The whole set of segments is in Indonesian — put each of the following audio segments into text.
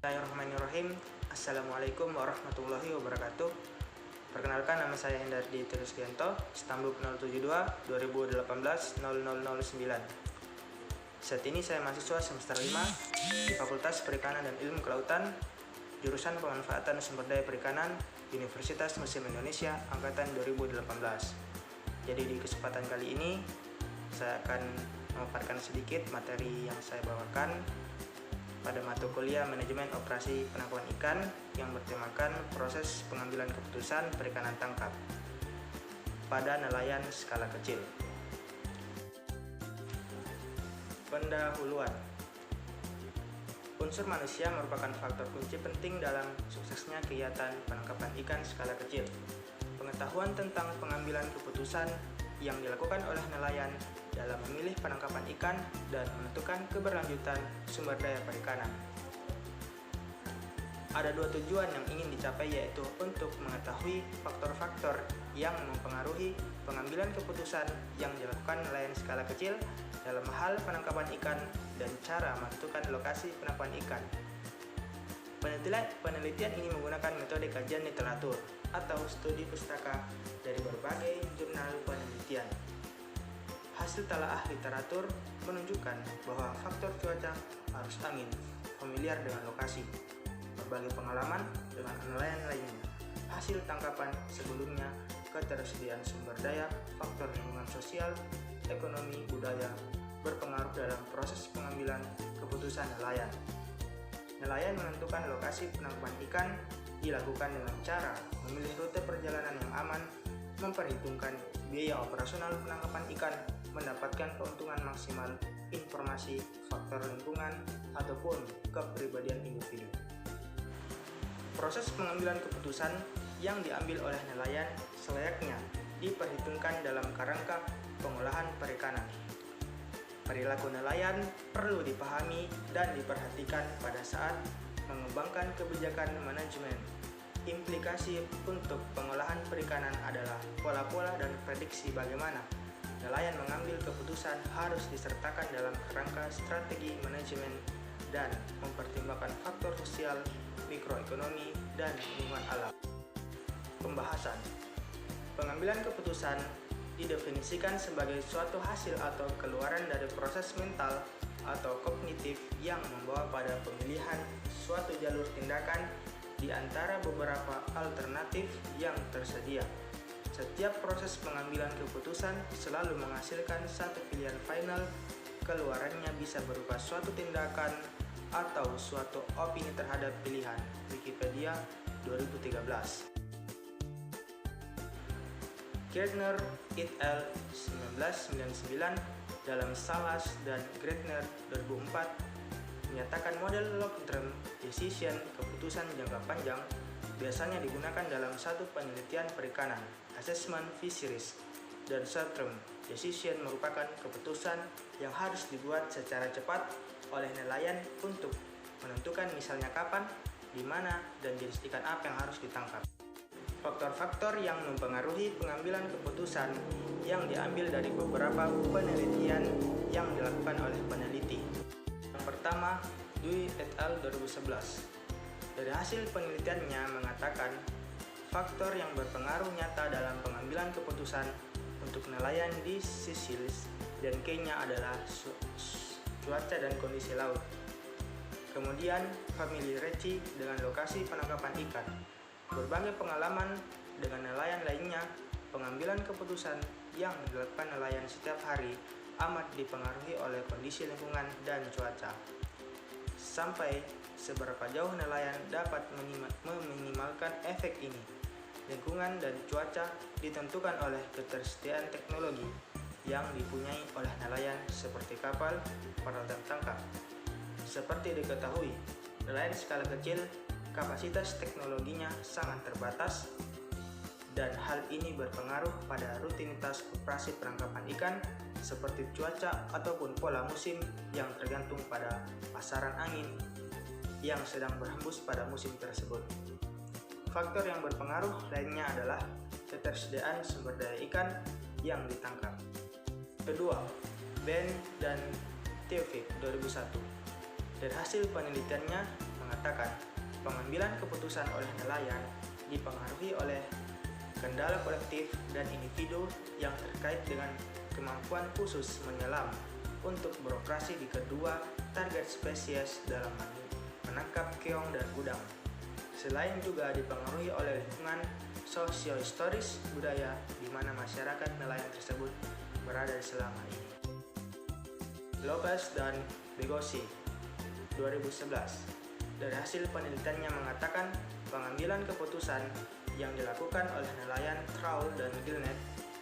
Bismillahirrahmanirrahim. Assalamualaikum warahmatullahi wabarakatuh. Perkenalkan, nama saya Hendardi Terusgianto, Stambuk 072 2018 0009. Saat ini saya mahasiswa semester 5 di Fakultas Perikanan dan Ilmu Kelautan, jurusan Pemanfaatan Sumber Daya Perikanan, Universitas Muslim Indonesia angkatan 2018. Jadi di kesempatan kali ini saya akan memaparkan sedikit materi yang saya bawakan pada mata kuliah Manajemen Operasi Penangkapan Ikan yang bertemakan proses pengambilan keputusan perikanan tangkap pada nelayan skala kecil. Pendahuluan. Unsur manusia merupakan faktor kunci penting dalam suksesnya kegiatan penangkapan ikan skala kecil. Pengetahuan tentang pengambilan keputusan yang dilakukan oleh nelayan dalam memilih penangkapan ikan dan menentukan keberlanjutan sumber daya perikanan. Ada dua tujuan yang ingin dicapai, yaitu untuk mengetahui faktor-faktor yang mempengaruhi pengambilan keputusan yang dilakukan nelayan skala kecil dalam hal penangkapan ikan dan cara menentukan lokasi penangkapan ikan. Penelitian ini menggunakan metode kajian literatur atau studi pustaka dari berbagai jurnal penelitian. Hasil telaah literatur menunjukkan bahwa faktor cuaca, arus angin, familiar dengan lokasi, berbagai pengalaman dengan nelayan lainnya, hasil tangkapan sebelumnya, ketersediaan sumber daya, faktor lingkungan sosial, ekonomi, budaya, berpengaruh dalam proses pengambilan keputusan nelayan. Nelayan menentukan lokasi penangkapan ikan dilakukan dengan cara memilih rute perjalanan yang aman, memperhitungkan biaya operasional penangkapan ikan, mendapatkan keuntungan maksimal, informasi, faktor lingkungan, ataupun kepribadian individu. Proses pengambilan keputusan yang diambil oleh nelayan selayaknya diperhitungkan dalam kerangka pengolahan perikanan. Perilaku nelayan perlu dipahami dan diperhatikan pada saat mengembangkan kebijakan manajemen. Implikasi untuk pengolahan perikanan adalah pola-pola dan prediksi bagaimana nelayan mengambil keputusan harus disertakan dalam kerangka strategi manajemen dan mempertimbangkan faktor sosial, mikroekonomi, dan lingkungan alam. Pembahasan. Pengambilan keputusan didefinisikan sebagai suatu hasil atau keluaran dari proses mental atau kognitif yang membawa pada pemilihan suatu jalur tindakan di antara beberapa alternatif yang tersedia. Setiap proses pengambilan keputusan selalu menghasilkan satu pilihan final. Keluarannya bisa berupa suatu tindakan atau suatu opini terhadap pilihan. Wikipedia 2013. Gretner et al. 1999 dalam Salas dan Gretner 2004 menyatakan model long-term decision, keputusan jangka panjang, biasanya digunakan dalam satu penelitian perikanan, assessment fisheries, dan short-term decision merupakan keputusan yang harus dibuat secara cepat oleh nelayan untuk menentukan misalnya kapan, di mana, dan jenis ikan apa yang harus ditangkap. Faktor-faktor yang mempengaruhi pengambilan keputusan yang diambil dari beberapa penelitian yang dilakukan oleh peneliti. Yang pertama, Dewey et al. 2011. Dari hasil penelitiannya mengatakan faktor yang berpengaruh nyata dalam pengambilan keputusan untuk nelayan di Seychelles dan Kenya adalah cuaca dan kondisi laut. Kemudian familiarity dengan lokasi penangkapan ikan. Berbagai pengalaman dengan nelayan lainnya, pengambilan keputusan yang dilakukan nelayan setiap hari amat dipengaruhi oleh kondisi lingkungan dan cuaca. Sampai seberapa jauh nelayan dapat meminimalkan efek ini. Lingkungan dan cuaca ditentukan oleh ketersediaan teknologi yang dipunyai oleh nelayan seperti kapal, peralatan tangkap. Seperti diketahui, nelayan skala kecil kapasitas teknologinya sangat terbatas dan hal ini berpengaruh pada rutinitas operasi penangkapan ikan seperti cuaca ataupun pola musim yang tergantung pada pasaran angin yang sedang berhembus pada musim tersebut. Faktor yang berpengaruh lainnya adalah ketersediaan sumber daya ikan yang ditangkap. Kedua, Ben dan Theophil 2001. Dari hasil penelitiannya mengatakan pengambilan keputusan oleh nelayan dipengaruhi oleh kendala kolektif dan individu yang terkait dengan kemampuan khusus menyelam untuk beroperasi di kedua target spesies dalam menangkap keong dan udang. Selain juga dipengaruhi oleh lingkungan sosio-historis budaya di mana masyarakat nelayan tersebut berada selama ini. Lopez dan Begosi 2011. Dari hasil penelitiannya mengatakan pengambilan keputusan yang dilakukan oleh nelayan trawl dan gillnet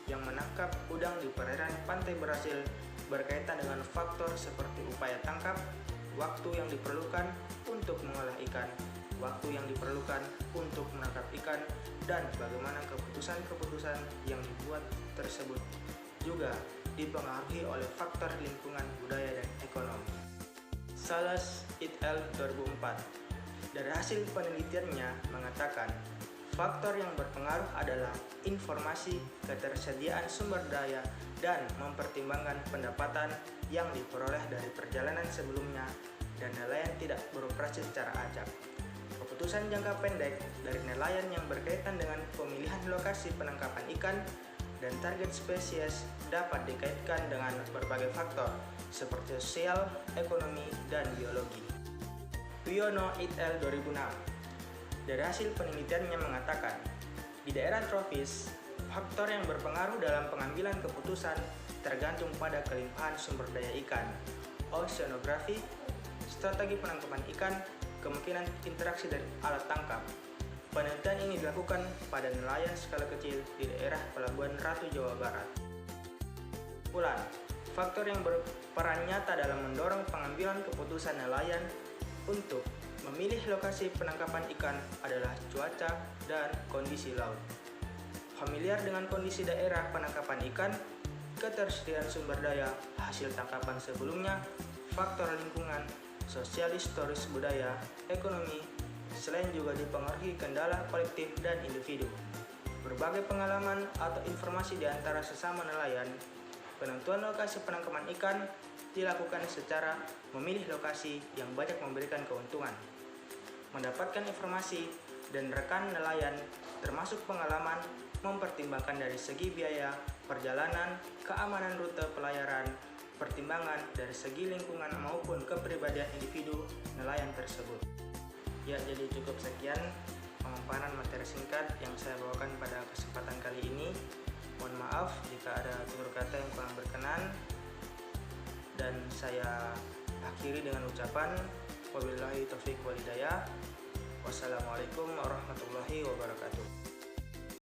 yang menangkap udang di perairan pantai Brasil berkaitan dengan faktor seperti upaya tangkap, waktu yang diperlukan untuk mengolah ikan, waktu yang diperlukan untuk menangkap ikan, dan bagaimana keputusan-keputusan yang dibuat tersebut juga dipengaruhi oleh faktor lingkungan, budaya, dan ekonomi. Salas et al. 2004. Dari hasil penelitiannya mengatakan faktor yang berpengaruh adalah informasi, ketersediaan sumber daya, dan mempertimbangkan pendapatan yang diperoleh dari perjalanan sebelumnya dan nelayan tidak beroperasi secara acak. Keputusan jangka pendek dari nelayan yang berkaitan dengan pemilihan lokasi penangkapan ikan dan target spesies dapat dikaitkan dengan berbagai faktor seperti sosial, ekonomi, dan biologi. Wiono et al. 2006. Dari hasil penelitiannya mengatakan, di daerah tropis, faktor yang berpengaruh dalam pengambilan keputusan tergantung pada kelimpahan sumber daya ikan, oceanografi, strategi penangkapan ikan, kemungkinan interaksi dari alat tangkap. Penelitian ini dilakukan pada nelayan skala kecil di daerah Pelabuhan Ratu Jawa Barat. Kesimpulan, faktor yang berperan nyata dalam mendorong pengambilan keputusan nelayan untuk memilih lokasi penangkapan ikan adalah cuaca dan kondisi laut. Familiar dengan kondisi daerah penangkapan ikan, ketersediaan sumber daya hasil tangkapan sebelumnya, faktor lingkungan, sosial historis budaya, ekonomi, selain juga dipengaruhi kendala kolektif dan individu. Berbagai pengalaman atau informasi di antara sesama nelayan, penentuan lokasi penangkapan ikan dilakukan secara memilih lokasi yang banyak memberikan keuntungan. Mendapatkan informasi dan rekan nelayan termasuk pengalaman mempertimbangkan dari segi biaya, perjalanan, keamanan rute pelayaran, pertimbangan dari segi lingkungan maupun kepribadian individu nelayan tersebut. Ya, jadi cukup sekian pemaparan materi singkat yang saya bawakan pada kesempatan kali ini. Mohon maaf jika ada tutur kata yang kurang berkenan, dan saya akhiri dengan ucapan wabillahi taufiq wal hidayah. Wassalamualaikum warahmatullahi wabarakatuh.